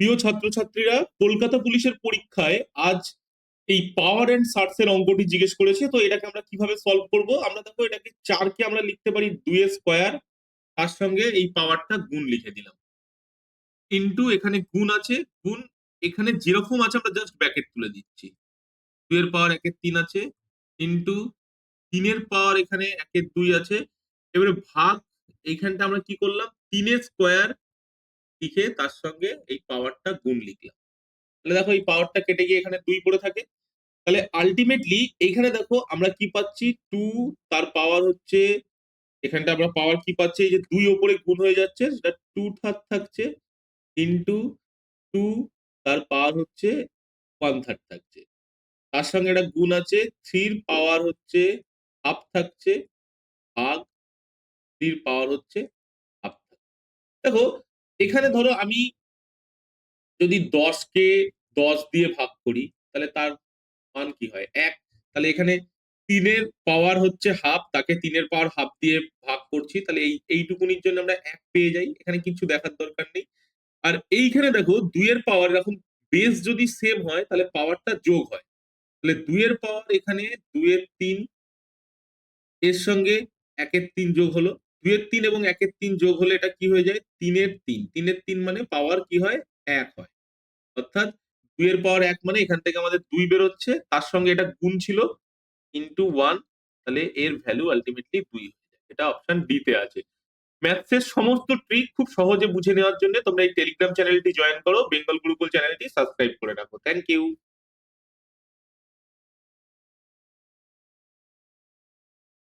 প্রিয় ছাত্রছাত্রীরা, কলকাতা পুলিশের পরীক্ষায় আজ এই পাওয়ার এন্ড সার্চ এর অঙ্কটি জিজ্ঞেস করেছে। তো এটাকে আমরা কিভাবে সলভ করব? আমরা দেখো, এটাকে 4 কে আমরা লিখতে পারি 2 এর স্কোয়ার, তার সঙ্গে এই পাওয়ারটা গুণ লিখে দিলাম, ইন্টু এখানে গুণ আছে, গুণ এখানে যেরকম আছে আমরা জাস্ট ব্র্যাকেট তুলে দিচ্ছি। 2 এর পাওয়ার 1 এর 3 আছে, ইন্টু 3 এর পাওয়ার এখানে 1 এর 2 আছে। এবারে ভাগ, এইখানটা আমরা কি করলাম, 3 এর স্কোয়ার লিখে তার সঙ্গে এই পাওয়ারটা গুণ লিখলাম। তাহলে দেখো, এই পাওয়ারটা কেটে গিয়ে এখানে 2 পড়ে থাকে। তাহলে আলটিমেটলি এইখানে দেখো আমরা কি পাচ্ছি, 2 তার পাওয়ার হচ্ছে, এখানটা আমরা পাওয়ার কি পাচ্ছি, এই যে 2 ওপরে গুণ হয়ে যাচ্ছে, সেটা 2 থাকছে, ইন্টু 2 তার পাওয়ার হচ্ছে 1/3 থাকছে, তার সঙ্গে একটা গুণ আছে, 3 পাওয়ার হচ্ছে হাফ থাকছে, ভাগ 3 পাওয়ার হচ্ছে হাফ থাকছে। দেখো, এখানে ধরো আমি যদি 10 কে 10 দিয়ে ভাগ করি, তাহলে তার মান কি হয়, 1। তাহলে এখানে 3 এর পাওয়ার হচ্ছে হাফ, তাকে 3 এর পাওয়ার হাফ দিয়ে ভাগ করছি, তাহলে এইটুকুনির জন্য আমরা 1 পেয়ে যাই, এখানে কিছু দেখার দরকার নেই। আর এইখানে দেখো, 2 এর পাওয়ার এরকম বেস যদি সেম হয় তাহলে পাওয়ারটা যোগ হয়। তাহলে 2 এর পাওয়ার এখানে 2 এর 3, এর সঙ্গে 1 এর 3 যোগ হলো, 2 এর 3 এবং 1 এর 3 যোগ হলে এটা কি হয়ে যায়, 3 এর 3, 3 এর 3 মানে পাওয়ার কি হয়, 1 হয়। অর্থাৎ 2 এর পাওয়ার 1 মানে এখান থেকে আমাদের 2 বেরোচ্ছে, তার সঙ্গে এটা গুণ ছিল, ইন্টু 1, তাহলে এর ভ্যালু আলটিমেটলি 2 হয়ে যায়। এটা অপশন ডি তে আছে। ম্যাথসের সমস্ত ট্রিক খুব সহজে বুঝে নেওয়ার জন্য তোমরা এই টেলিগ্রাম চ্যানেলটি জয়েন করো, বেঙ্গল গুরুকুল চ্যানেলটি সাবস্ক্রাইব করে রাখো। Thank you.